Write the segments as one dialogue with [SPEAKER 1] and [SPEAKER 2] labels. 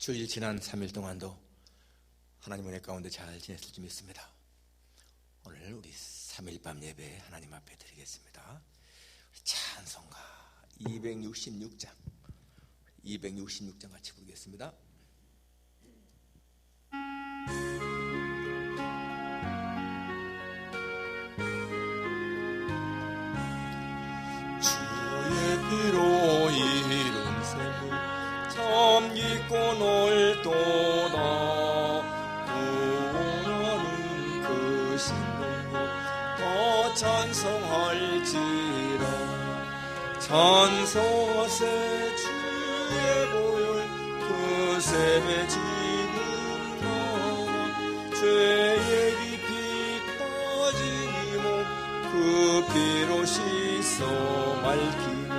[SPEAKER 1] 주일 지난 3일 동안도 하나님 은혜 가운데 잘 지냈을 줄 믿습니다. 오늘 우리 3일 밤 예배 하나님 앞에 드리겠습니다. 찬송가 266장 같이 부르겠습니다. 주의 피로 이룬 샘을 참 깊고 넓도다. 구원하는 그 신동도 더 찬송할지라. 찬송하세 주의 보혈 그 샘에 지금 나와. 죄의 깊이 빠진 이 몸 그 피로 씻어 맑히는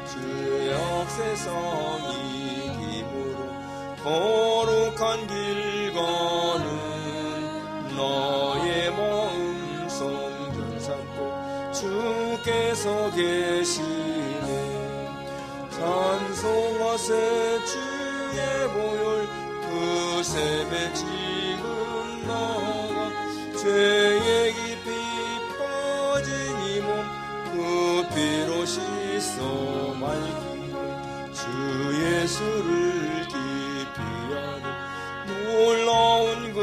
[SPEAKER 1] 주의 역세상 이김으로 거룩한 길 가는 나의 마음 성전 삼고 주께서 계시네. 찬송하세 주의 보혈 그 샘에 지금 나가. 죄의 깊이 빠진 이 몸 그 피로 씻어 맑히는 주 예수를 깊이 아는 놀라운 그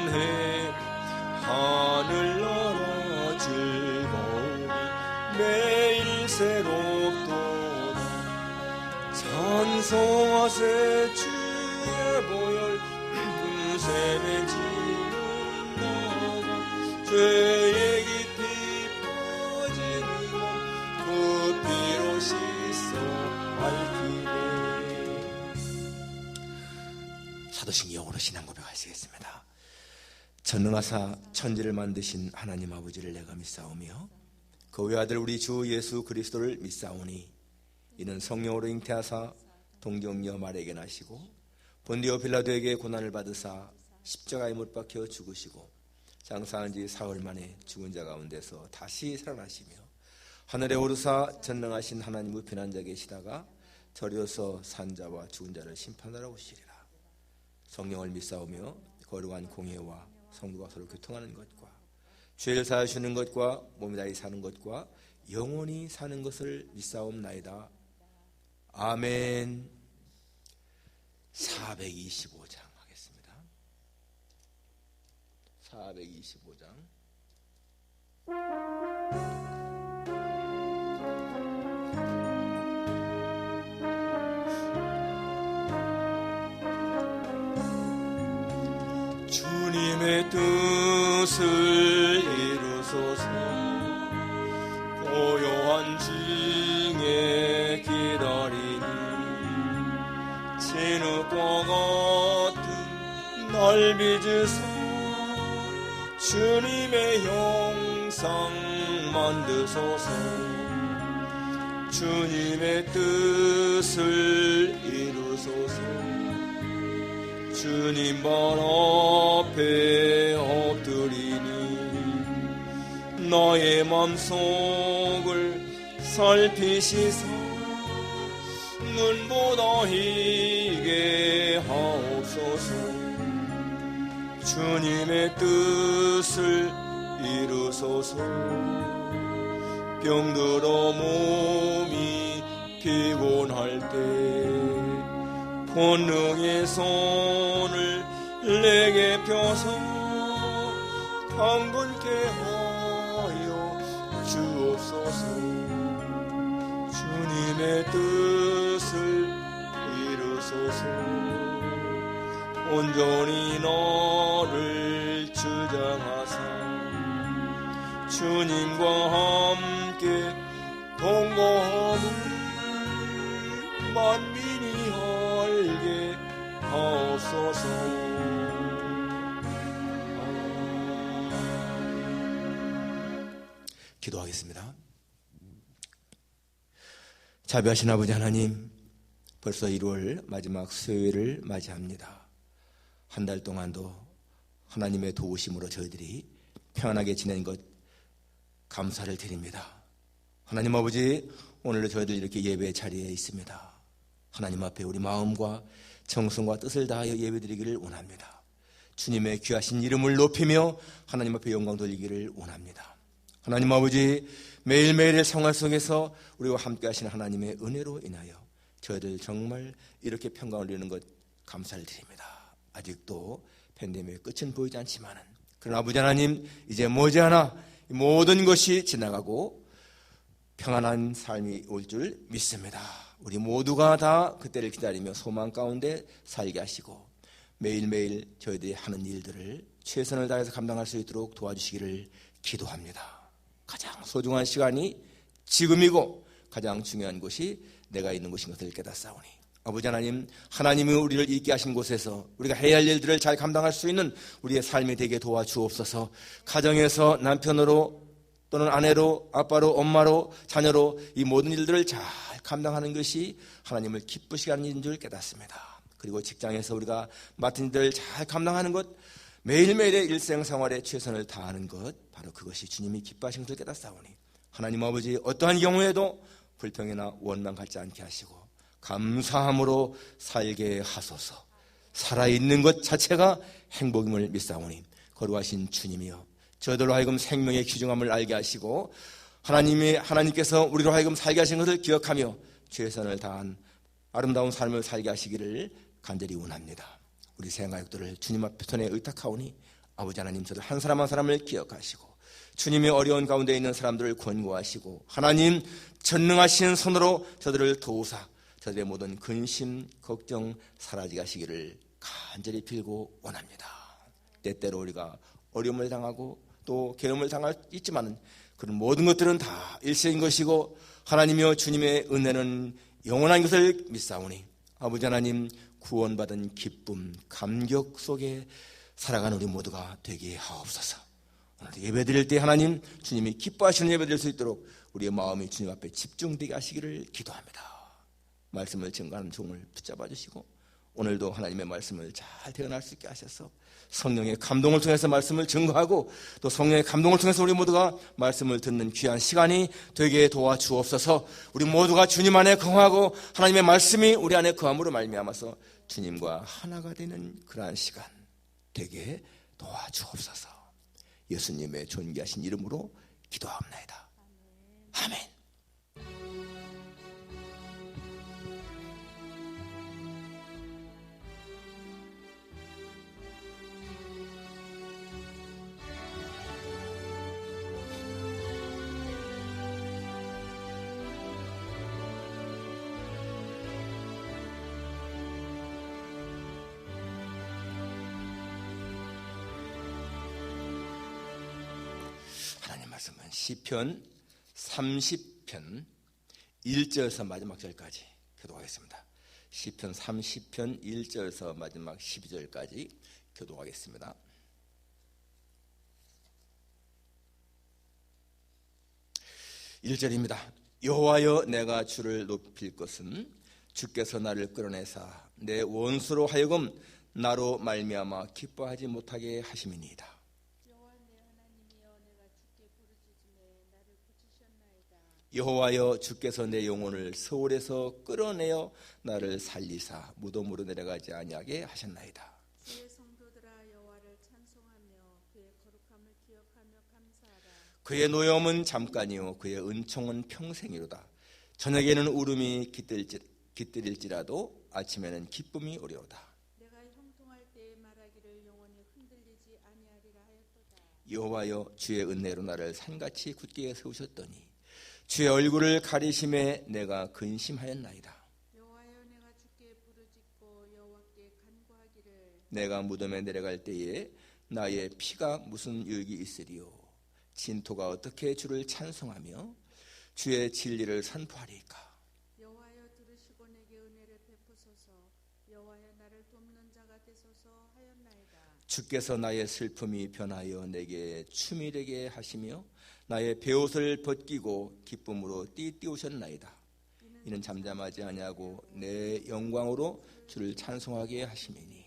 [SPEAKER 1] 은혜. 하늘나라 즐거움이 매일 새롭도다. 찬송하세 주의 보혈 그 샘에 지금 나가. 죄의 깊이 빠진 이 몸 그 피로 씻어 맑히네. 사도신 영어로 신앙 고백하시겠습니다. 전능하사 천지를 만드신 하나님 아버지를 내가 믿사오며 그 외아들 우리 주 예수 그리스도를 믿사오니 이는 성령으로 잉태하사 동정녀 마리아에게 나시고 본디오 빌라도에게 고난을 받으사 십자가에 못 박혀 죽으시고 장사한 지 사흘 만에 죽은 자 가운데서 다시 살아나시며 하늘에 오르사 전능하신 하나님의 편한 자 계시다가 저리어서 산자와 죽은 자를 심판하러 오시리라. 성령을 믿사오며 거룩한 공예와 성도가 서로 교통하는 것과 죄를 사하시는 것과 몸이 다히 사는 것과 영원히 사는 것을 믿사옵나이다. 아멘. 425장 하겠습니다. 425장. 주님의 뜻을 이루소서. 고요한 징에 기다리니 진흙과 같은 날 빚으사 주님의 형상 만드소서. 주님의 뜻을 이루소서. 주님 발 앞에 엎드리니 나의 맘속을 살피시사 눈보다 희게 하옵소서. 주님의 뜻을 이루소서. 병들어 몸이 피곤할 때 권능의 손을 내게 펴서 강건케 하여 주옵소서. 주님의 뜻을 이루소서. 온전히 나를 주장하사 주님과 함께 동거함을 만민이 알게 하옵소서. 기도하겠습니다. 자비하신 아버지 하나님, 벌써 1월 마지막 수요일을 맞이합니다. 한 달 동안도 하나님의 도우심으로 저희들이 평안하게 지낸 것 감사를 드립니다. 하나님 아버지, 오늘도 저희들 이렇게 예배 자리에 있습니다. 하나님 앞에 우리 마음과 정성과 뜻을 다하여 예배드리기를 원합니다. 주님의 귀하신 이름을 높이며 하나님 앞에 영광 돌리기를 원합니다. 하나님 아버지, 매일매일의 생활 속에서 우리와 함께 하시는 하나님의 은혜로 인하여 저희들 정말 이렇게 평강을 누리는 것 감사를 드립니다. 아직도 팬데믹의 끝은 보이지 않지만은, 그러나 아버지 하나님, 이제 머지않아 모든 것이 지나가고 평안한 삶이 올 줄 믿습니다. 우리 모두가 다 그때를 기다리며 소망 가운데 살게 하시고 매일매일 저희들이 하는 일들을 최선을 다해서 감당할 수 있도록 도와주시기를 기도합니다. 가장 소중한 시간이 지금이고 가장 중요한 곳이 내가 있는 곳인 것을 깨닫사오니 아버지 하나님, 하나님이 우리를 있게 하신 곳에서 우리가 해야 할 일들을 잘 감당할 수 있는 우리의 삶이 되게 도와주옵소서. 가정에서 남편으로 또는 아내로, 아빠로, 엄마로, 자녀로 이 모든 일들을 잘 감당하는 것이 하나님을 기쁘시게 하는 일인 줄 깨닫습니다. 그리고 직장에서 우리가 맡은 일들을 잘 감당하는 것, 매일매일의 일생생활에 최선을 다하는 것, 바로 그것이 주님이 기뻐하신 것을 깨닫사오니 하나님 아버지, 어떠한 경우에도 불평이나 원망 갖지 않게 하시고 감사함으로 살게 하소서. 살아있는 것 자체가 행복임을 믿사오니 거룩하신 주님이여, 저희들로 하여금 생명의 귀중함을 알게 하시고 하나님께서 우리로 하여금 살게 하신 것을 기억하며 최선을 다한 아름다운 삶을 살게 하시기를 간절히 원합니다. 우리 생활들을 주님 앞에 손에 의탁하오니 아버지 하나님, 저들 한 사람 한 사람을 기억하시고 주님의 어려운 가운데 있는 사람들을 권고하시고 하나님 전능하신 손으로 저들을 도우사 저들의 모든 근심, 걱정 사라지게 하시기를 간절히 빌고 원합니다. 때때로 우리가 어려움을 당하고 또 괴로움을 당할 있지만 그런 모든 것들은 다 일시인 것이고 하나님이여 주님의 은혜는 영원한 것을 믿사오니 아버지 하나님, 구원받은 기쁨, 감격 속에 살아가는 우리 모두가 되게 하옵소서. 오늘 예배드릴 때 하나님, 주님이 기뻐하시는 예배드릴 수 있도록 우리의 마음이 주님 앞에 집중되게 하시기를 기도합니다. 말씀을 증거하는 종을 붙잡아 주시고 오늘도 하나님의 말씀을 잘 대언할 수 있게 하셔서 성령의 감동을 통해서 말씀을 증거하고 또 성령의 감동을 통해서 우리 모두가 말씀을 듣는 귀한 시간이 되게 도와주옵소서. 우리 모두가 주님 안에 거하고 하나님의 말씀이 우리 안에 거함으로 말미암아서 주님과 하나가 되는 그러한 시간 되게 도와주옵소서. 예수님의 존귀하신 이름으로 기도합니다. 아멘. 하나님 말씀은 시편 30편 1절에서 마지막 절까지 교독하겠습니다. 시편 30편 1절에서 마지막 12절까지 교독하겠습니다. (1절입니다) 여호와여, 내가 주를 높일 것은 주께서 나를 끌어내사 내 원수로 하여금 나로 말미암아 기뻐하지 못하게 하심이니이다. 여호와여, 주께서 내 영혼을 서울에서 끌어내어 나를 살리사 무덤으로 내려가지 아니하게 하셨나이다.
[SPEAKER 2] 주의 성도들아, 여호와를 찬송하며 그의 거룩함을 기억하며 감사하라.
[SPEAKER 1] 그의 노염은 잠깐이요 그의 은총은 평생이로다. 저녁에는 울음이 깃들일지라도 아침에는 기쁨이 오리로다.
[SPEAKER 2] 내가 형통할 때에 말하기를 영원히 흔들리지 아니하리라 하였도다.
[SPEAKER 1] 여호와여, 주의 은혜로 나를 산같이 굳게 세우셨더니 주의 얼굴을 가리심에 내가 근심하였나이다.
[SPEAKER 2] 여호와여, 내가 주께 부르짖고 여호와께 간구하기를
[SPEAKER 1] 내가 무덤에 내려갈 때에 나의 피가 무슨 유익이 있으리요. 진토가 어떻게 주를 찬송하며 주의 진리를 선포하리까.
[SPEAKER 2] 여호와여, 들으시고 내게 은혜를 베푸소서. 여호와여, 나를 돕는 자가 되소서 하였나이다.
[SPEAKER 1] 주께서 나의 슬픔이 변하여 내게 춤이 되게 하시며 나의 베옷을 벗기고 기쁨으로 띠띠우셨나이다. 이는 잠잠하지 아니하고 내 영광으로 주를 찬송하게 하심이니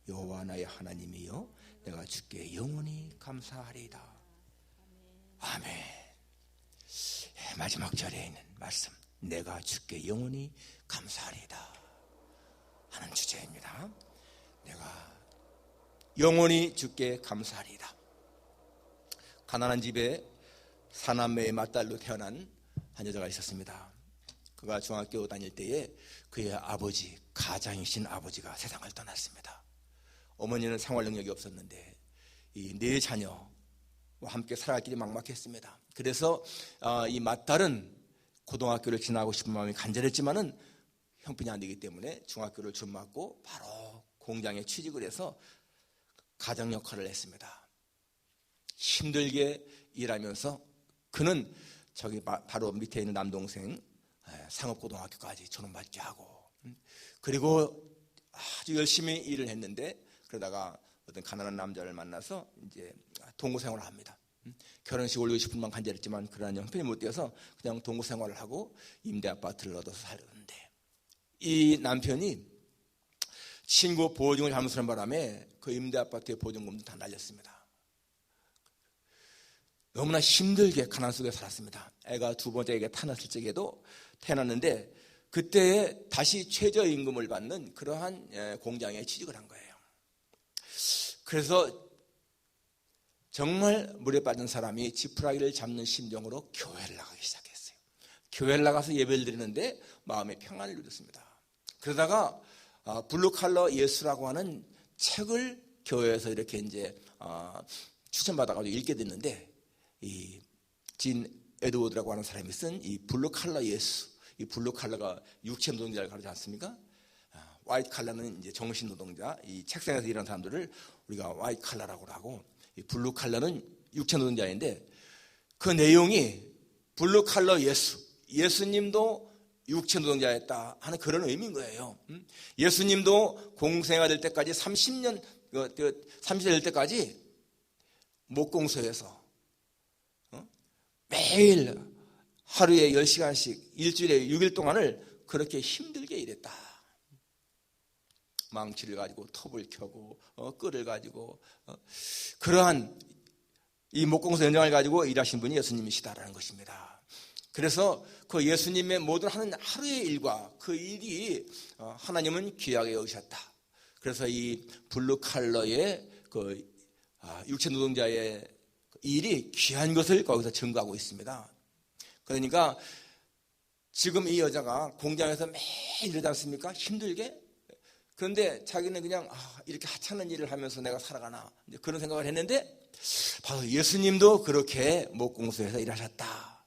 [SPEAKER 1] 여호와 나의 하나님이여, 내가 주께 영원히 감사하리이다. 아멘. 마지막 절에 있는 말씀, 내가 주께 영원히 감사하리이다. 하는 주제입니다. 내가 영원히 주께 감사하리이다. 가난한 집에 사남매의 맏딸로 태어난 한 여자가 있었습니다. 그가 중학교 다닐 때에 그의 아버지, 가장이신 아버지가 세상을 떠났습니다. 어머니는 생활 능력이 없었는데 이 네 자녀와 함께 살아갈 길이 막막했습니다. 그래서 이 맏딸은 고등학교를 지나고 싶은 마음이 간절했지만은 형편이 안 되기 때문에 중학교를 좀 맞고 바로 공장에 취직을 해서 가정 역할을 했습니다. 힘들게 일하면서 그는 저기 바로 밑에 있는 남동생 상업고등학교까지 졸업받게 하고, 그리고 아주 열심히 일을 했는데 그러다가 어떤 가난한 남자를 만나서 이제 동거 생활을 합니다. 결혼식 올리고 싶은 마음 간절했지만 그러한 형편이 못 되어서 그냥 동거 생활을 하고 임대 아파트를 얻어서 살았는데, 이 남편이 친구 보증을 잘못 쓰는 바람에 그 임대 아파트의 보증금도 다 날렸습니다. 너무나 힘들게 가난 속에 살았습니다. 애가 두 번째 애가 태어났을 적에도 태어났는데 그때에 다시 최저임금을 받는 그러한 공장에 취직을 한 거예요. 그래서 정말 물에 빠진 사람이 지푸라기를 잡는 심정으로 교회를 나가기 시작했어요. 교회를 나가서 예배를 드리는데 마음의 평안을 누렸습니다. 그러다가 블루칼러 예수라고 하는 책을 교회에서 이렇게 이제 추천받아가지고 읽게 됐는데, 이 진 에드워드라고 하는 사람이 쓴 이 블루칼러 예수, 이 블루칼러가 육체 노동자를 가르지 않습니까? 화이트 칼라는 이제 정신 노동자, 이 책상에서 일하는 사람들을 우리가 화이트 칼라라고 하고, 이 블루 칼라는 육체 노동자인데 그 내용이 블루 칼라 예수님도 육체 노동자였다 하는 그런 의미인 거예요. 예수님도 공생애가 될 때까지 30년 될 때까지 목공소에서 매일 하루에 10시간씩 일주일에 6일 동안을 그렇게 힘들게 일했다. 망치를 가지고 톱을 켜고 끌을 가지고 그러한 이 목공소 연장을 가지고 일하신 분이 예수님이시다라는 것입니다. 그래서 그 예수님의 모든 하는 하루의 일과 그 일이 하나님은 귀하게 여기셨다. 그래서 이 블루칼러의 그 육체 노동자의 일이 귀한 것을 거기서 증거하고 있습니다. 그러니까 지금 이 여자가 공장에서 매일 일하지 않습니까? 힘들게. 그런데 자기는 그냥 이렇게 하찮은 일을 하면서 내가 살아가나 그런 생각을 했는데, 바로 예수님도 그렇게 목공소에서 일하셨다.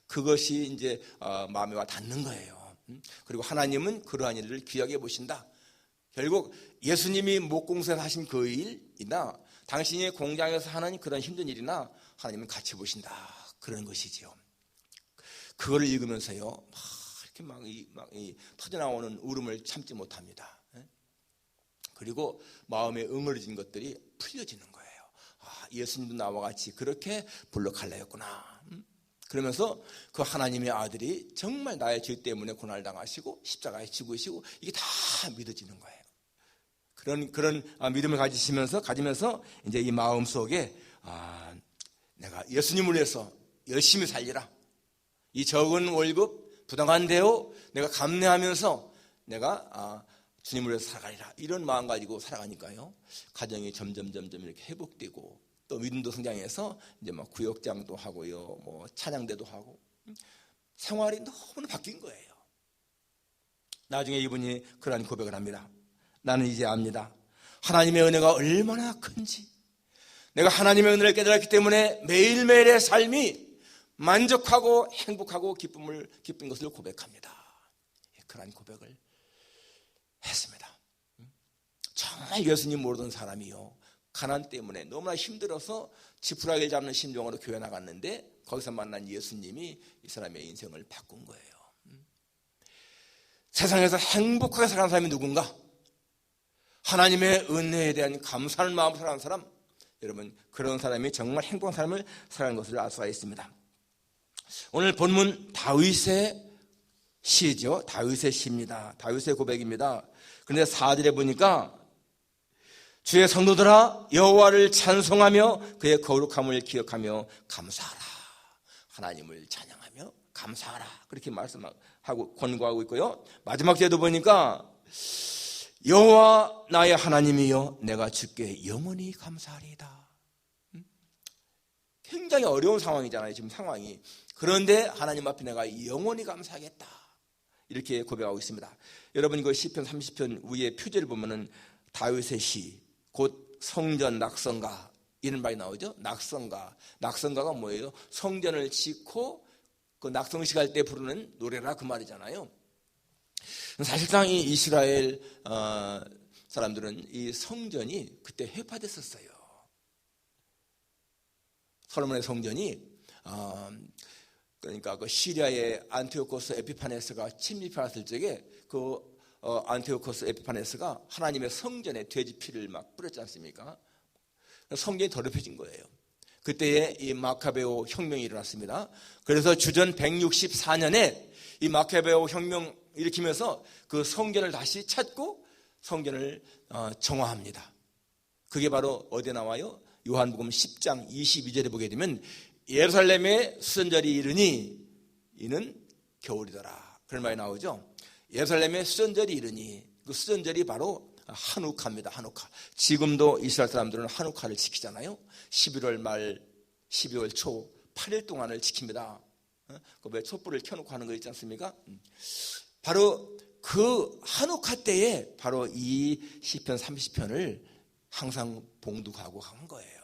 [SPEAKER 1] 그것이 이제 마음에 와 닿는 거예요. 그리고 하나님은 그러한 일을 귀하게 보신다. 결국 예수님이 목공소에서 하신 그 일이나 당신이 공장에서 하는 그런 힘든 일이나 하나님은 같이 보신다. 그런 것이지요. 그거를 읽으면서요, 이렇게 터져나오는 울음을 참지 못합니다. 그리고 마음에 응어리진 것들이 풀려지는 거예요. 예수님도 나와 같이 그렇게 블루칼라였구나. 그러면서 그 하나님의 아들이 정말 나의 죄 때문에 고난을 당하시고 십자가에 죽으시고 이게 다 믿어지는 거예요. 그런 믿음을 가지면서 이제 이 마음 속에 내가 예수님을 위해서 열심히 살리라. 이 적은 월급 부당한 대우 내가 감내하면서 내가 주님을 위해서 살아가리라. 이런 마음 가지고 살아가니까요, 가정이 점점 이렇게 회복되고 또 믿음도 성장해서 이제 막 구역장도 하고요, 뭐 찬양대도 하고 생활이 너무나 바뀐 거예요. 나중에 이분이 그러한 고백을 합니다. 나는 이제 압니다. 하나님의 은혜가 얼마나 큰지. 내가 하나님의 은혜를 깨달았기 때문에 매일매일의 삶이 만족하고 행복하고 기쁜 것을 고백합니다. 그러한 고백을 했습니다. 정말 예수님 모르던 사람이요, 가난 때문에 너무나 힘들어서 지푸라기를 잡는 심정으로 교회 나갔는데 거기서 만난 예수님이 이 사람의 인생을 바꾼 거예요. 세상에서 행복하게 살아가는 사람이 누군가? 하나님의 은혜에 대한 감사하는 마음으로 살아가는 사람, 여러분 그런 사람이 정말 행복한 삶을 살아가는 것을 알 수가 있습니다. 오늘 본문 다윗의 시죠. 다윗의 시입니다. 다윗의 고백입니다. 그런데 4절에 보니까 주의 성도들아 여호와를 찬송하며 그의 거룩함을 기억하며 감사하라. 하나님을 찬양하며 감사하라. 그렇게 말씀하고 권고하고 있고요. 마지막 절에도 보니까 여호와 나의 하나님이여 내가 주께 영원히 감사하리이다. 굉장히 어려운 상황이잖아요, 지금 상황이. 그런데 하나님 앞에 내가 영원히 감사하겠다, 이렇게 고백하고 있습니다. 여러분, 그 시편 30편 위에 표제를 보면은 다윗의 시, 곧 성전 낙성가, 이런 말이 나오죠. 낙성가가 뭐예요? 성전을 짓고 그 낙성식 할 때 부르는 노래라, 그 말이잖아요. 사실상 이 이스라엘 사람들은 이 성전이 그때 회파됐었어요. 솔로몬의 성전이 그러니까 그 시리아의 안티오코스 에피파네스가 침입해 왔을 적에 그 안티오코스 에피파네스가 하나님의 성전에 돼지 피를 막 뿌렸지 않습니까? 성전이 더럽혀진 거예요. 그때에 이 마카베오 혁명이 일어났습니다. 그래서 주전 164년에 이 마카베오 혁명 일으키면서 그 성전을 다시 찾고 성전을 정화합니다. 그게 바로 어디에 나와요? 요한복음 10장 22절에 보게 되면 예루살렘에 수전절이 이르니 이는 겨울이더라, 그런 말이 나오죠. 예루살렘에 수전절이 이르니, 그 수전절이 바로 한우카입니다. 한우카. 지금도 이스라엘 사람들은 한우카를 지키잖아요. 11월 말 12월 초 8일 동안을 지킵니다. 왜 촛불을 켜놓고 하는 거 있지 않습니까? 바로 그 한우카 때에 바로 이 시편 30편을 항상 봉독하고 한 거예요.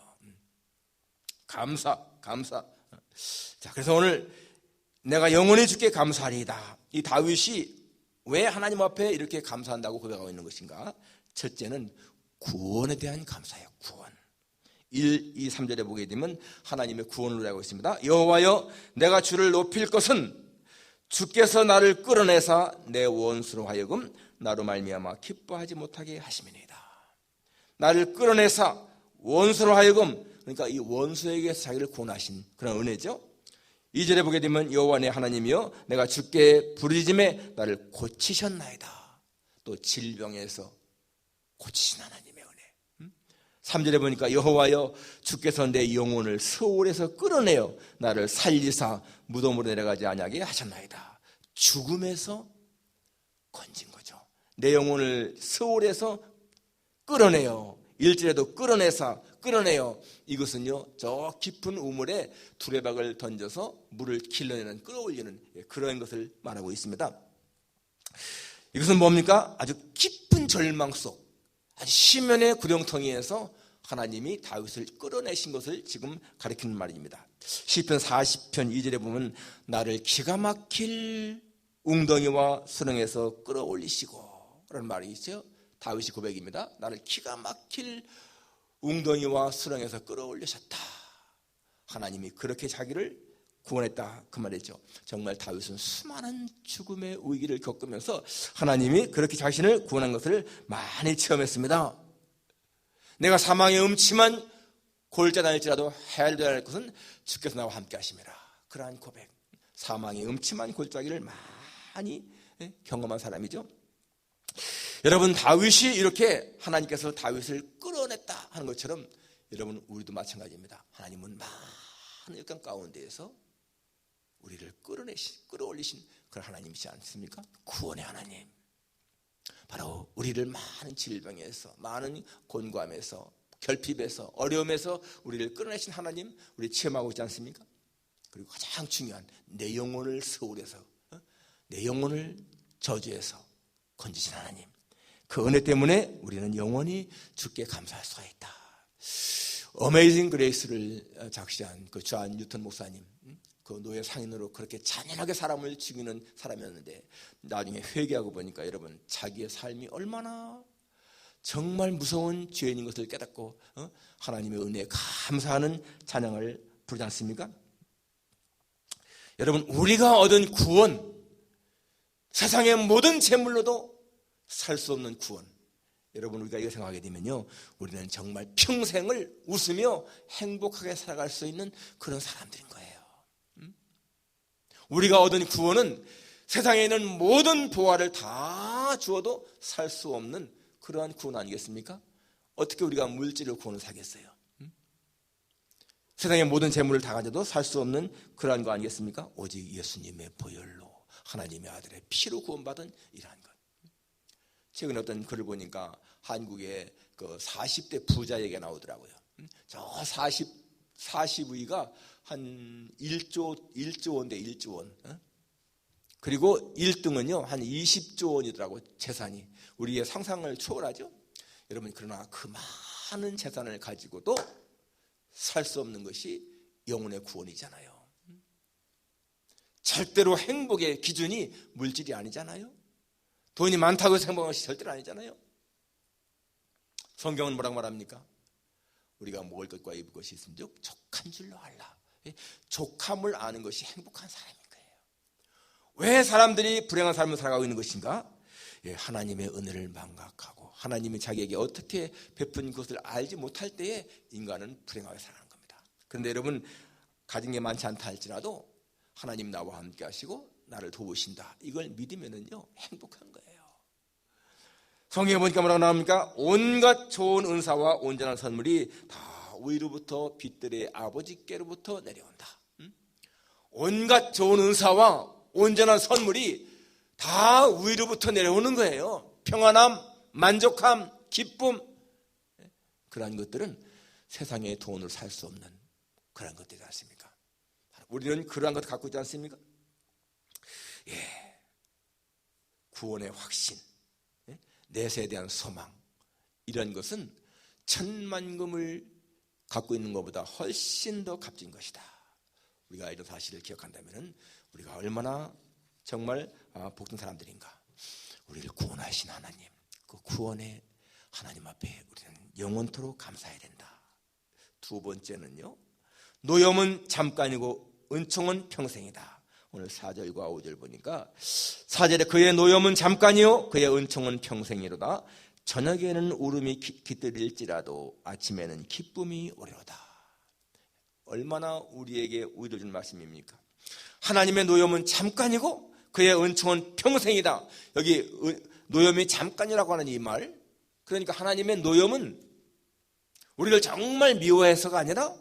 [SPEAKER 1] 감사. 자, 그래서 오늘 내가 영원히 주께 감사하리이다. 이 다윗이 왜 하나님 앞에 이렇게 감사한다고 고백하고 있는 것인가? 첫째는 구원에 대한 감사예요. 구원. 1, 2, 3절에 보게 되면 하나님의 구원을 하고 있습니다. 여호와여 내가 주를 높일 것은 주께서 나를 끌어내사 내 원수로 하여금 나로 말미암아 기뻐하지 못하게 하심이니이다. 나를 끌어내사 원수로 하여금, 그러니까 이 원수에게서 자기를 구원하신 그런 은혜죠. 2절에 보게 되면 여호와 내 하나님이여 내가 주께 부르짖음에 나를 고치셨나이다. 또 질병에서 고치신 하나님의 은혜. 3절에 보니까 여호와여 주께서 내 영혼을 스올에서 끌어내어 나를 살리사 무덤으로 내려가지 아니하게 하셨나이다. 죽음에서 건진 거죠. 내 영혼을 스올에서 끌어내어, 1절에도 끌어내요. 이것은요, 저 깊은 우물에 두레박을 던져서 물을 길러내는, 끌어올리는 그런 것을 말하고 있습니다. 이것은 뭡니까? 아주 깊은 절망 속, 아주 심연의 구렁텅이에서 하나님이 다윗을 끌어내신 것을 지금 가리키는 말입니다. 시편 40편 2절에 보면 나를 기가 막힐 웅덩이와 수렁에서 끌어올리시고 라는 말이 있어요. 다윗이 고백입니다. 나를 기가 막힐 웅덩이와 수렁에서 끌어올리셨다. 하나님이 그렇게 자기를 구원했다, 그 말이죠. 정말 다윗은 수많은 죽음의 위기를 겪으면서 하나님이 그렇게 자신을 구원한 것을 많이 체험했습니다. 내가 사망의 음침한 골자 다닐지라도 헤아려 할 것은 주께서 나와 함께 하심이라. 그러한 고백, 사망의 음침한 골짜기를 많이 경험한 사람이죠. 여러분, 다윗이 이렇게 하나님께서 다윗을 끌어냈다 하는 것처럼 여러분, 우리도 마찬가지입니다. 하나님은 많은 역경 가운데에서 우리를 끌어올리신 그런 하나님이지 않습니까? 구원의 하나님. 바로 우리를 많은 질병에서, 많은 곤고함에서, 결핍에서, 어려움에서 우리를 끌어내신 하나님, 우리 체험하고 있지 않습니까? 그리고 가장 중요한 내 영혼을 스올에서, 내 영혼을 저주에서 건지신 하나님, 그 은혜 때문에 우리는 영원히 주께 감사할 수가 있다. 어메이징 그레이스를 작시한 그 존 뉴턴 목사님, 그 노예 상인으로 그렇게 잔인하게 사람을 죽이는 사람이었는데 나중에 회개하고 보니까 여러분, 자기의 삶이 얼마나 정말 무서운 죄인인 것을 깨닫고 하나님의 은혜에 감사하는 찬양을 부르지 않습니까? 여러분, 우리가 얻은 구원, 세상의 모든 재물로도 살 수 없는 구원. 여러분, 우리가 이거 생각하게 되면요, 우리는 정말 평생을 웃으며 행복하게 살아갈 수 있는 그런 사람들인 거예요. 우리가 얻은 구원은 세상에 있는 모든 보화를 다 주어도 살 수 없는 그러한 구원 아니겠습니까? 어떻게 우리가 물질을 구원을 사겠어요? 세상의 모든 재물을 다 가져도 살 수 없는 그러한 거 아니겠습니까? 오직 예수님의 보혈로, 하나님의 아들의 피로 구원받은 이러한 것. 최근에 어떤 글을 보니까 한국의 그 40대 부자 얘기가 나오더라고요. 저 40위가 한 1조 원대 1조 원. 그리고 1등은요 한 20조 원이더라고 재산이. 우리의 상상을 초월하죠. 여러분, 그러나 그 많은 재산을 가지고도 살 수 없는 것이 영혼의 구원이잖아요. 절대로 행복의 기준이 물질이 아니잖아요. 돈이 많다고 해서 행복한 것이 절대로 아니잖아요. 성경은 뭐라고 말합니까? 우리가 먹을 것과 입을 것이 있으면 족한 줄로 알라. 족함을 아는 것이 행복한 사람인 거예요. 왜 사람들이 불행한 삶을 살아가고 있는 것인가? 하나님의 은혜를 망각하고 하나님이 자기에게 어떻게 베푼 것을 알지 못할 때에 인간은 불행하게 살아가는 겁니다. 그런데 여러분, 가진 게 많지 않다 할지라도 하나님 나와 함께 하시고 나를 도우신다, 이걸 믿으면은요 행복한 거예요. 성경에 보니까 뭐라고 나옵니까? 온갖 좋은 은사와 온전한 선물이 다 위로부터 빛들의 아버지께로부터 내려온다. 온갖 좋은 은사와 온전한 선물이 다 위로부터 내려오는 거예요. 평안함, 만족함, 기쁨, 그러한 것들은 세상의 돈으로 살 수 없는 그런 것들이지 않습니까? 우리는 그러한 것을 갖고 있지 않습니까? 구원의 확신, 내세에 대한 소망, 이런 것은 천만금을 갖고 있는 것보다 훨씬 더 값진 것이다. 우리가 이런 사실을 기억한다면 우리가 얼마나 정말 복된 사람들인가. 우리를 구원하신 하나님, 그 구원의 하나님 앞에 우리는 영원토록 감사해야 된다. 두 번째는요, 노염은 잠깐이고 은총은 평생이다. 오늘 4절과 5절 보니까 4절에 그의 노염은 잠깐이요 그의 은총은 평생이로다. 저녁에는 울음이 깃들일지라도 아침에는 기쁨이 오리로다. 얼마나 우리에게 위로 준 말씀입니까? 하나님의 노염은 잠깐이고 그의 은총은 평생이다. 여기 노염이 잠깐이라고 하는 이 말, 그러니까 하나님의 노염은 우리를 정말 미워해서가 아니라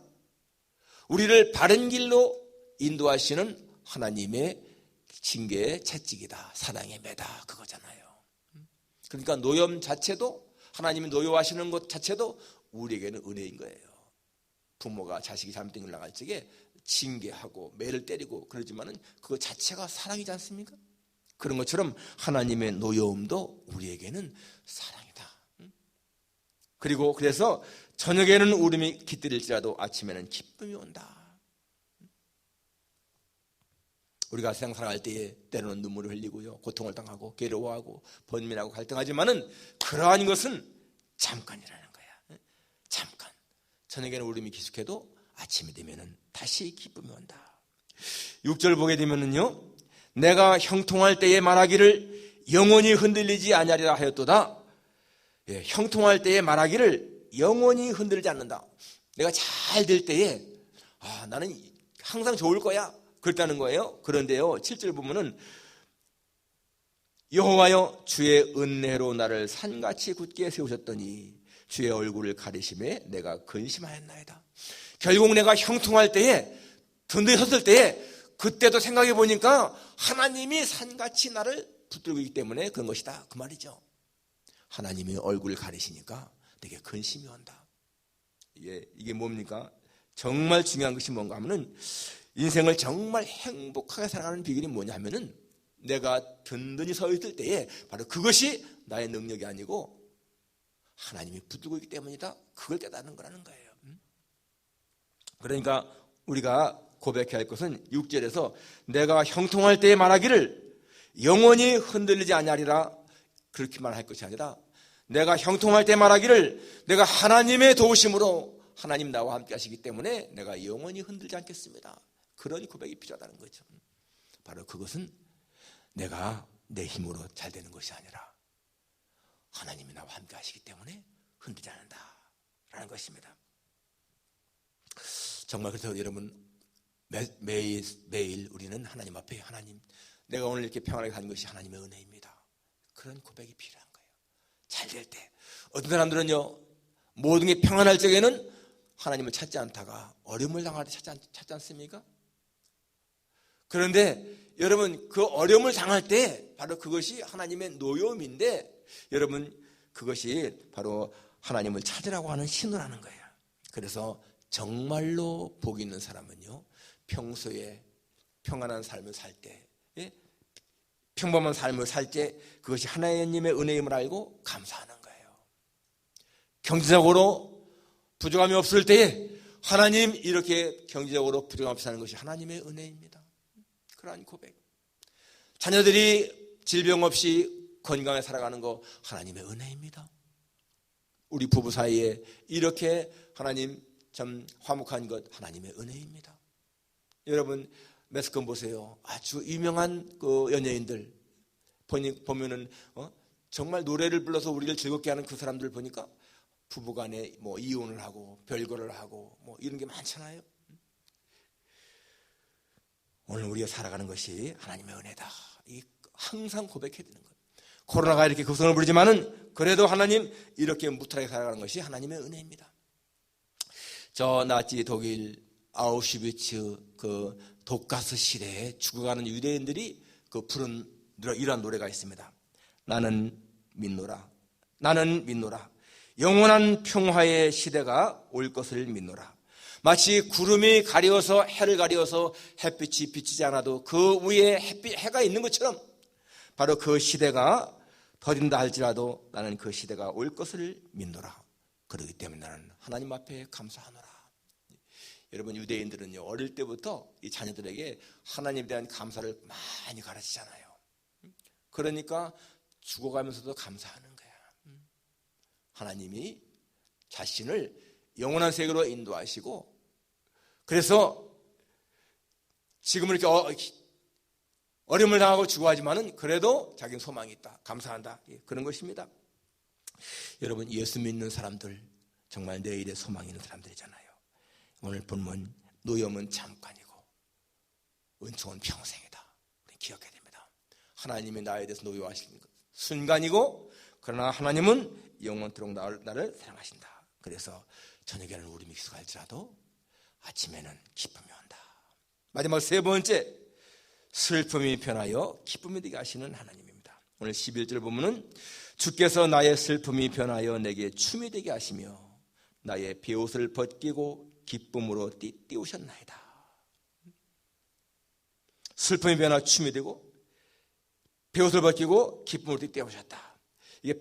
[SPEAKER 1] 우리를 바른 길로 인도하시는 하나님의 징계의 채찍이다, 사랑의 매다, 그거잖아요. 그러니까 노염 자체도, 하나님이 노여워하시는 것 자체도 우리에게는 은혜인 거예요. 부모가 자식이 잘못된 길 나갈 적에 징계하고 매를 때리고 그러지만은 그거 자체가 사랑이지 않습니까? 그런 것처럼 하나님의 노여움도 우리에게는 사랑이다. 그리고 그래서 저녁에는 울음이 깃들일지라도 아침에는 기쁨이 온다. 우리가 세상 살아갈 때에 때로는 눈물을 흘리고요, 고통을 당하고 괴로워하고 번민하고 갈등하지만은 그러한 것은 잠깐이라는 거야. 잠깐. 저녁에는 울음이 기숙해도 아침이 되면은 다시 기쁨이 온다. 6절 보게 되면은요, 내가 형통할 때에 말하기를 영원히 흔들리지 아니하리라 하였도다. 형통할 때에 말하기를 영원히 흔들리지 않는다. 내가 잘 될 때에 나는 항상 좋을 거야, 그랬다는 거예요. 그런데요, 7절 보면은 여호와여 주의 은혜로 나를 산같이 굳게 세우셨더니 주의 얼굴을 가리심에 내가 근심하였나이다. 결국 내가 형통할 때에, 든든히 섰을 때에, 그때도 생각해 보니까 하나님이 산같이 나를 붙들고 있기 때문에 그런 것이다, 그 말이죠. 하나님이 얼굴을 가리시니까 되게 근심이 온다. 이게 뭡니까? 정말 중요한 것이 뭔가 하면은, 인생을 정말 행복하게 살아가는 비결이 뭐냐 하면은, 내가 든든히 서 있을 때에 바로 그것이 나의 능력이 아니고 하나님이 붙들고 있기 때문이다, 그걸 깨닫는 거라는 거예요. 그러니까 우리가 고백해야 할 것은 6절에서 내가 형통할 때에 말하기를 영원히 흔들리지 아니하리라, 그렇게만 할 것이 아니라 내가 형통할 때 말하기를 내가 하나님의 도우심으로 하나님 나와 함께 하시기 때문에 내가 영원히 흔들지 않겠습니다. 그런 고백이 필요하다는 거죠. 바로 그것은 내가 내 힘으로 잘 되는 것이 아니라 하나님이 나와 함께 하시기 때문에 흔들지 않는다라는 것입니다. 정말 그래서 여러분, 매일 우리는 하나님 앞에, 하나님, 내가 오늘 이렇게 평안하게 사는 것이 하나님의 은혜입니다, 그런 고백이 필요한 거예요. 잘 될 때. 어떤 사람들은요, 모든 게 평안할 적에는 하나님을 찾지 않다가 어려움을 당할 때 찾지 않습니까? 그런데 여러분, 그 어려움을 당할 때 바로 그것이 하나님의 노여움인데, 여러분 그것이 바로 하나님을 찾으라고 하는 신호라는 거예요. 그래서 정말로 복 있는 사람은요, 평소에 평안한 삶을 살 때, 평범한 삶을 살 때 그것이 하나님의 은혜임을 알고 감사하는 거예요. 경제적으로 부족함이 없을 때에 하나님, 이렇게 경제적으로 부족함 없이 사는 것이 하나님의 은혜입니다. 그러한 고백. 자녀들이 질병 없이 건강하게 살아가는 거 하나님의 은혜입니다. 우리 부부 사이에 이렇게 하나님 참 화목한 것 하나님의 은혜입니다. 여러분 매스컴 보세요. 아주 유명한 그 연예인들 보면은 정말 노래를 불러서 우리를 즐겁게 하는 그 사람들 보니까 부부간에 뭐 이혼을 하고 별거를 하고 뭐 이런 게 많잖아요. 오늘 우리가 살아가는 것이 하나님의 은혜다. 이 항상 고백해야 되는 거예요. 코로나가 이렇게 급성을 부리지만은 그래도 하나님 이렇게 무탈하게 살아가는 것이 하나님의 은혜입니다. 저 나치 독일 아우슈비츠 그 독가스 시대에 죽어가는 유대인들이 그 부른 이러한 노래가 있습니다. 나는 믿노라. 나는 믿노라. 영원한 평화의 시대가 올 것을 믿노라. 마치 구름이 가려서 해를 가려서 햇빛이 비치지 않아도 그 위에 해가 있는 것처럼 바로 그 시대가 더딘다 할지라도 나는 그 시대가 올 것을 믿노라. 그렇기 때문에 나는 하나님 앞에 감사하노라. 여러분 유대인들은요, 어릴 때부터 이 자녀들에게 하나님에 대한 감사를 많이 가르치잖아요. 그러니까 죽어가면서도 감사하는 거야. 하나님이 자신을 영원한 세계로 인도하시고, 그래서 지금은 이렇게 어려움을 당하고 죽어하지만은 그래도 자기는 소망이 있다. 감사한다. 그런 것입니다. 여러분 예수 믿는 사람들 정말 내일의 소망이 있는 사람들이잖아요. 오늘 본문 노염은 잠깐이고 은총은 평생이다. 우리 기억해야 됩니다. 하나님이 나에 대해서 노여하시는 것 순간이고, 그러나 하나님은 영원토록 나를 사랑하신다. 그래서 저녁에는 울음이 익숙할지라도 아침에는 기쁨이 온다. 마지막 세 번째, 슬픔이 변하여 기쁨이 되게 하시는 하나님입니다. 오늘 11절 보면은 주께서 나의 슬픔이 변하여 내게 춤이 되게 하시며 나의 베옷을 벗기고 기쁨으로 띄우셨나이다. 슬픔이 변하여 춤이 되고 베옷을 벗기고 기쁨으로 띄우셨다. 이게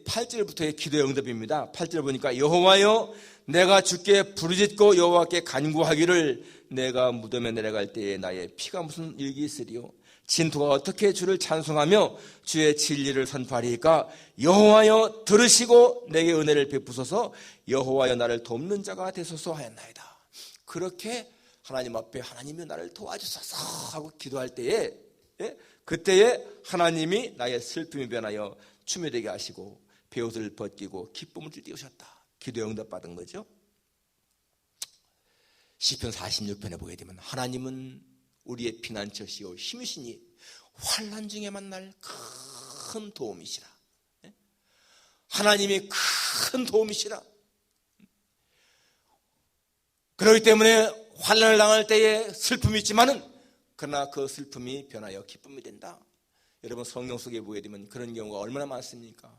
[SPEAKER 1] 8절부터의 기도의 응답입니다. 8절 보니까 여호와여 내가 주께 부르짖고 여호와께 간구하기를 내가 무덤에 내려갈 때에 나의 피가 무슨 일기 있으리요. 진토가 어떻게 주를 찬송하며 주의 진리를 선포하리까. 여호와여 들으시고 내게 은혜를 베푸소서. 여호와여 나를 돕는 자가 되소서 하였나이다. 그렇게 하나님 앞에 하나님이 나를 도와주소서 하고 기도할 때에, 그때에 하나님이 나의 슬픔이 변하여 춤이 되게 하시고 베옷을 벗기고 기쁨을 띄우셨다. 기도에 응답받은 거죠. 시편 46편에 보게 되면 하나님은 우리의 피난처시오 힘이시니 환난 중에 만날 큰 도움이시라. 하나님이 큰 도움이시라. 그렇기 때문에 환난을 당할 때에 슬픔이 있지만은 그러나 그 슬픔이 변하여 기쁨이 된다. 여러분 성경 속에 보게 되면 그런 경우가 얼마나 많습니까?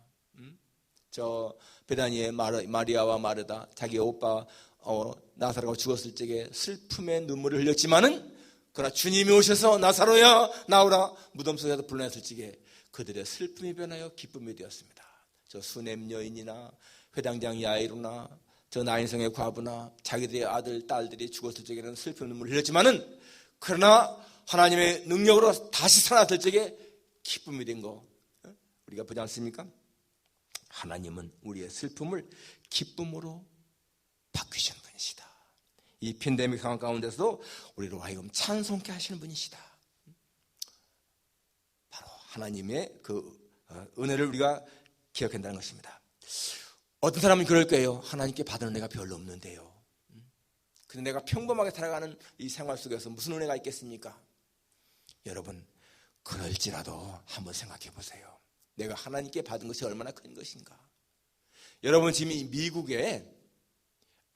[SPEAKER 1] 저 베다니의 마리아와 마르다, 자기 오빠 나사로가 죽었을 적에 슬픔의 눈물을 흘렸지만은 그러나 주님이 오셔서 나사로야 나오라 무덤 속에서 불러냈을 적에 그들의 슬픔이 변하여 기쁨이 되었습니다. 저 수넴 여인이나 회당장 야이로나 저 나인성의 과부나 자기들의 아들 딸들이 죽었을 적에는 슬픔의 눈물을 흘렸지만은 그러나 하나님의 능력으로 다시 살아났을 적에 기쁨이 된 거 우리가 보지 않습니까? 하나님은 우리의 슬픔을 기쁨으로 바꾸시는 분이시다. 이 팬데믹 상황 가운데서도 우리로 하여금 찬송케 하시는 분이시다. 바로 하나님의 그 은혜를 우리가 기억한다는 것입니다. 어떤 사람은 그럴 거예요. 하나님께 받은 은혜가 별로 없는데요. 근데 내가 평범하게 살아가는 이 생활 속에서 무슨 은혜가 있겠습니까? 여러분 그럴지라도 한번 생각해 보세요. 내가 하나님께 받은 것이 얼마나 큰 것인가. 여러분 지금 이 미국에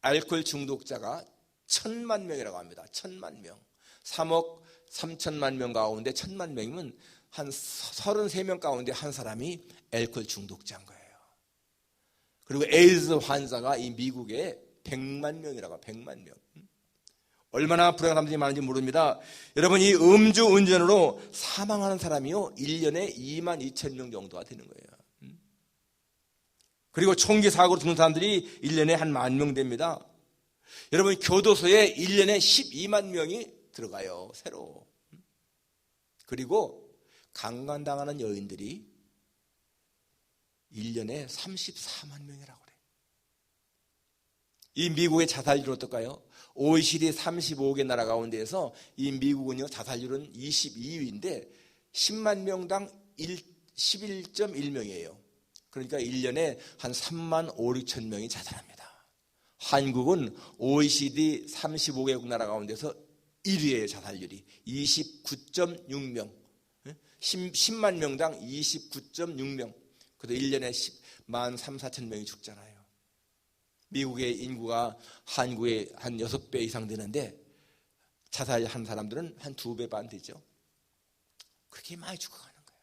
[SPEAKER 1] 알코올 중독자가 1,000만 명이라고 합니다. 1,000만 명. 3억 3천만 명 가운데 1,000만 명이면 한 33명 가운데 한 사람이 알코올 중독자인 거예요. 그리고 에이즈 환자가 이 미국에 100만 명이라고, 100만 명. 얼마나 불행한 사람들이 많은지 모릅니다. 여러분, 이 음주 운전으로 사망하는 사람이요 1년에 2만 2천 명 정도가 되는 거예요. 그리고 총기 사고로 죽는 사람들이 1년에 한 1만 명 됩니다. 여러분, 교도소에 1년에 12만 명이 들어가요, 새로. 그리고 강간당하는 여인들이 1년에 34만 명이라고 그래요. 이 미국의 자살률은 어떨까요? OECD 35개 나라 가운데에서 이 미국은요, 자살률은 22위인데 10만 명당 11.1명이에요. 그러니까 1년에 한 3만 5, 6천 명이 자살합니다. 한국은 OECD 35개국 나라 가운데서 1위예요, 자살률이. 29.6명. 10만 명당 29.6명. 그래도 1년에 10만 3, 4천 명이 죽잖아요. 미국의 인구가 한국의 한 6배 이상 되는데 자살한 사람들은 한 2배 반 되죠. 그렇게 많이 죽어가는 거예요.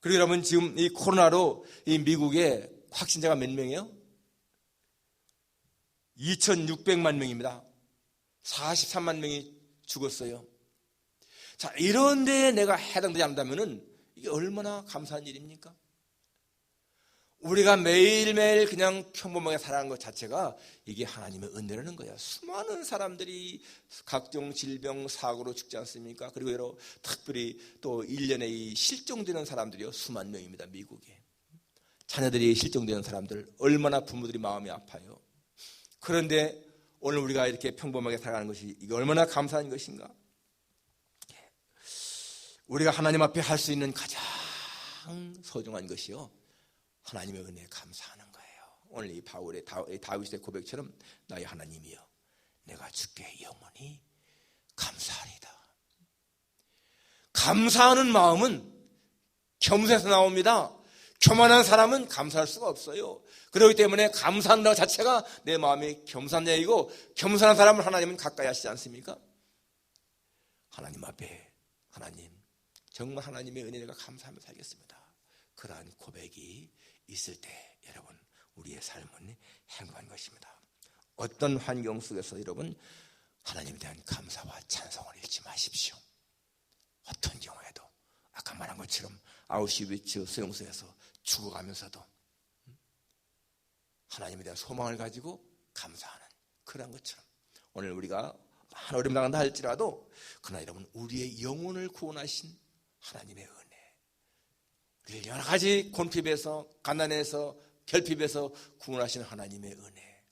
[SPEAKER 1] 그리고 여러분, 지금 이 코로나로 이 미국에 확진자가 몇 명이에요? 2,600만 명입니다. 43만 명이 죽었어요. 자, 이런 데에 내가 해당되지 않는다면은 이게 얼마나 감사한 일입니까? 우리가 매일매일 그냥 평범하게 살아가는 것 자체가 이게 하나님의 은혜라는 거야. 수많은 사람들이 각종 질병, 사고로 죽지 않습니까? 그리고 여러 특별히 또 1년에 이 실종되는 사람들이요, 수만 명입니다, 미국에. 자녀들이 실종되는 사람들, 얼마나 부모들이 마음이 아파요. 그런데 오늘 우리가 이렇게 평범하게 살아가는 것이 이게 얼마나 감사한 것인가? 우리가 하나님 앞에 할 수 있는 가장 소중한 것이요, 하나님의 은혜에 감사하는 거예요. 오늘 이 바울의 다윗의 고백처럼 나의 하나님이여, 내가 주께 영원히 감사하리다. 감사하는 마음은 겸손에서 나옵니다. 교만한 사람은 감사할 수가 없어요. 그렇기 때문에 감사하는 것 자체가 내 마음이 겸손한 얘기고, 겸손한 사람을 하나님은 가까이 하시지 않습니까? 하나님 앞에, 하나님, 정말 하나님의 은혜에 내가 감사하며 살겠습니다. 그러한 고백이 있을 때 여러분, 우리의 삶은 행복한 것입니다. 어떤 환경 속에서 여러분, 하나님에 대한 감사와 찬송을 잃지 마십시오. 어떤 경우에도 아까 말한 것처럼 아우슈비츠 수용소에서 죽어가면서도 하나님에 대한 소망을 가지고 감사하는 그런 것처럼 오늘 우리가 많은 어려움 당한다 할지라도 그러나 여러분, 우리의 영혼을 구원하신 하나님의 은혜, 우리를 여러 가지 곤핍에서, 가난에서, 결핍에서 구원하시는 하나님의 은혜,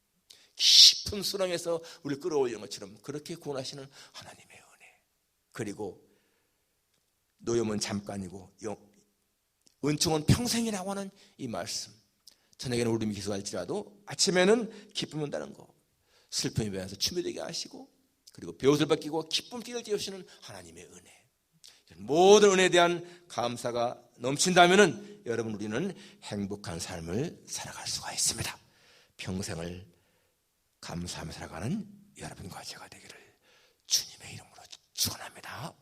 [SPEAKER 1] 깊은 수렁에서 우리를 끌어올리는 것처럼 그렇게 구원하시는 하나님의 은혜, 그리고 노염은 잠깐이고 은총은 평생이라고 하는 이 말씀, 저녁에는 울음이 기소할지라도 아침에는 기쁨이 온다는 거, 슬픔이 변해서 춤이 되게 하시고, 그리고 배옷을 벗기고 기쁨 띠를 띄우시는 하나님의 은혜, 모든 은혜에 대한 감사가 넘친다면 여러분, 우리는 행복한 삶을 살아갈 수가 있습니다. 평생을 감사하며 살아가는 여러분과 제가 되기를 주님의 이름으로 축원합니다.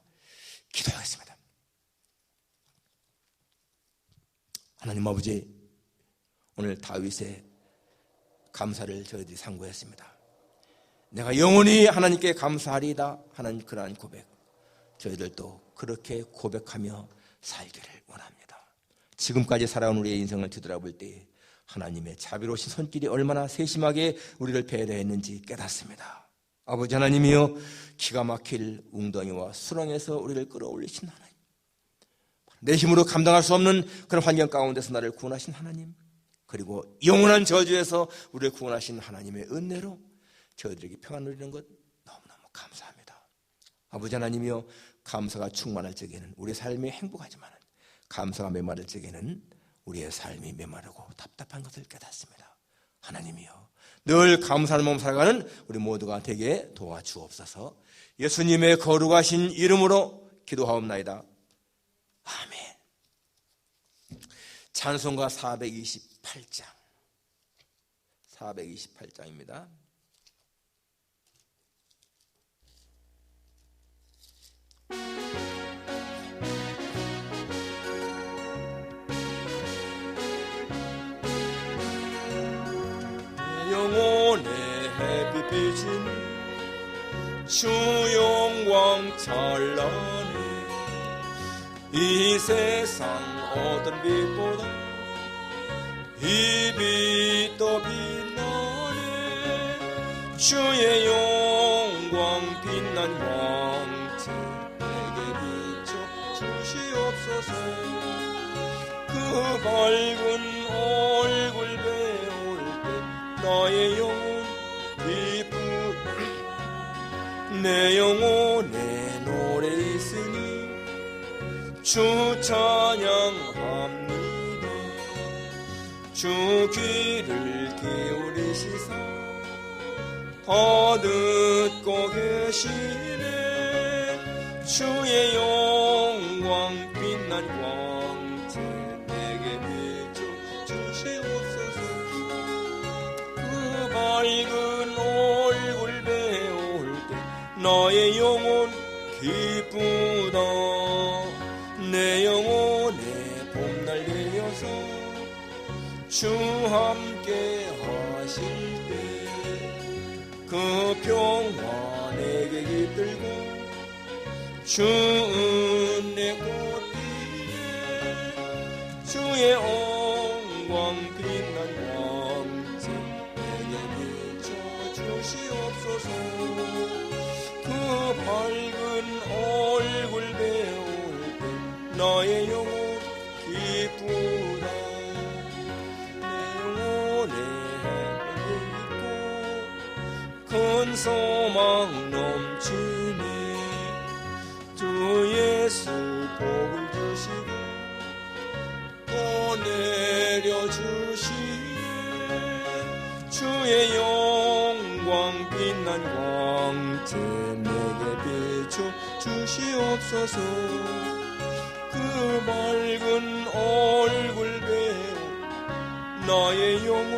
[SPEAKER 1] 기도하겠습니다. 하나님 아버지, 오늘 다윗의 감사를 저희들이 상고했습니다. 내가 영원히 하나님께 감사하리이다 하는 그러한 고백, 저희들도 그렇게 고백하며 살기를 원합니다. 지금까지 살아온 우리의 인생을 뒤돌아볼 때 하나님의 자비로우신 손길이 얼마나 세심하게 우리를 배려했는지 깨닫습니다. 아버지 하나님이여, 기가 막힐 웅덩이와 수렁에서 우리를 끌어올리신 하나님, 내 힘으로 감당할 수 없는 그런 환경 가운데서 나를 구원하신 하나님, 그리고 영원한 저주에서 우리를 구원하신 하나님의 은혜로 저희들에게 평안을 누리는 것 너무너무 감사합니다. 아버지 하나님이여, 감사가 충만할 적에는 우리의 삶이 행복하지만 감사가 메마를 적에는 우리의 삶이 메마르고 답답한 것을 깨닫습니다. 하나님이여, 늘 감사하는 마음 살아가는 우리 모두가 되게 도와주옵소서. 예수님의 거룩하신 이름으로 기도하옵나이다. 아멘. 찬송가 428장입니다. 비치는 주 영광 찬란해. 이 세상 어떤 빛보다 이 빛 더 빛나네. 주의 영광 빛난 광채 내게 비춰 주시옵소서. 그 밝은 얼굴 배울 때 나의 영혼 기쁘다. 내 영혼에 노래 있으니 주 찬양합니다. 주 귀를 기울이시사 다 듣고 계시네. 주의 영광 빛난 광채 내게 비춰 주시옵소서. 그 밝은 얼굴 배울 때 나의 영혼 기쁘다. 내 영혼에 봄날 되어서 주 함께 하실 때 그 평화 내게 깃들고 주 은혜 꽃피네. 주의 영광 빛난 광채 내게 비춰 주시옵소서. 그 밝은 얼굴 배울 때 나의 영혼 기쁘다. 내 영혼에 행복이 있고 큰 소망 넘치네. 주 예수 복을 주시고 또 내려주시네. 주의 영광 빛난 광채 내게 비춰 주시옵소서. 그 밝은 얼굴 배우 나의 영혼.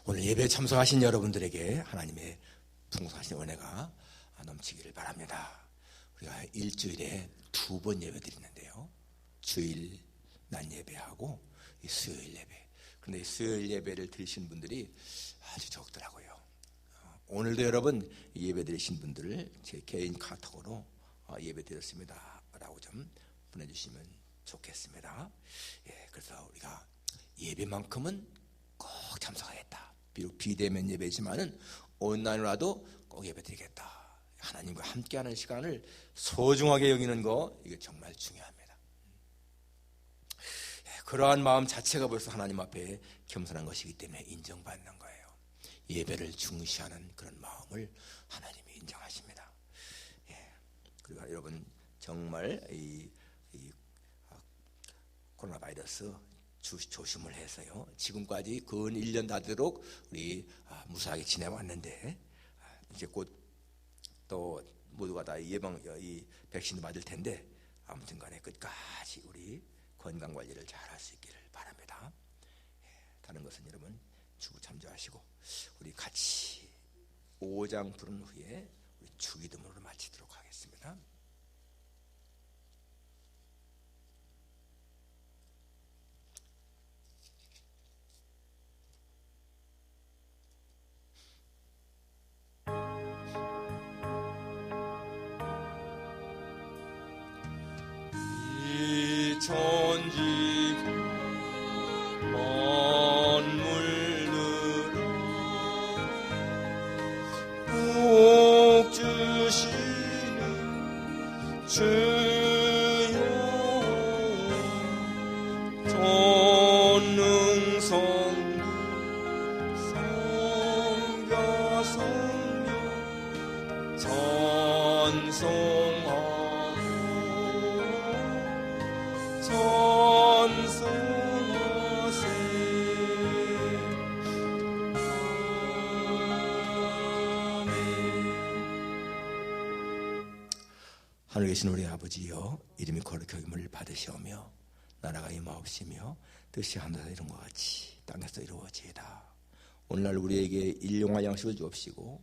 [SPEAKER 1] 오늘 예배에 참석하신 여러분들에게 하나님의 풍성하신 은혜가 넘치기를 바랍니다. 우리가 일주일에 2번 예배 드리는데요, 주일 낮 예배하고 이 수요일 예배. 그런데 이 수요일 예배를 드리신 분들이 아주 적더라고요. 오늘도 여러분 예배 드리신 분들을 제 개인 카톡으로 예배 드렸습니다 라고 좀 보내주시면 좋겠습니다. 예, 그래서 우리가 예배만큼은 꼭 참석하겠다. 비록 비대면 예배지만은 온라인으로라도 꼭 예배 드리겠다. 하나님과 함께하는 시간을 소중하게 여기는 거, 이게 정말 중요합니다. 예, 그러한 마음 자체가 벌써 하나님 앞에 겸손한 것이기 때문에 인정받는 거예요. 예배를 중시하는 그런 마음을 하나님이 인정하십니다. 예. 그리고 여러분 정말 이 코로나 바이러스 조심을 해서요, 지금까지 근 1년 다되도록 우리 무사하게 지내왔는데, 이제 곧 또 모두가 다 이 백신을 맞을 텐데, 아무튼 간에 끝까지 우리 건강 관리를 잘 할 수 있기를 바랍니다. 예. 다른 것은 여러분 주부 참조하시고 우리 같이 5장 부른 후에 우리 주기도문으로 마치도록 하겠습니다. 이 천지고 만물들아 복 주시는 주여, 전능성부 성자성령 찬송하고 찬송하세. 아멘. 하늘에 계신 우리 아버지여, 이름이 거룩히 여김을 받으시오며 나라가 임하옵시며 뜻이 하늘에서 이룬 것 같이 땅에서 이루어지이다. 오늘날 우리에게 일용할 양식을 주옵시고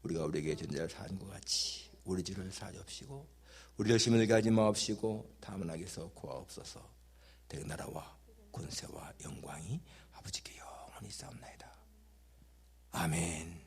[SPEAKER 1] 우리가 우리에게 전자를 사한 것 같이 우리 죄를 사주옵시고 우리를 시험에 들게 하지 마옵시고 다만 악에서 구하옵소서. 대개 나라와 권세와 영광이 아버지께 영원히 있사옵나이다. 아멘.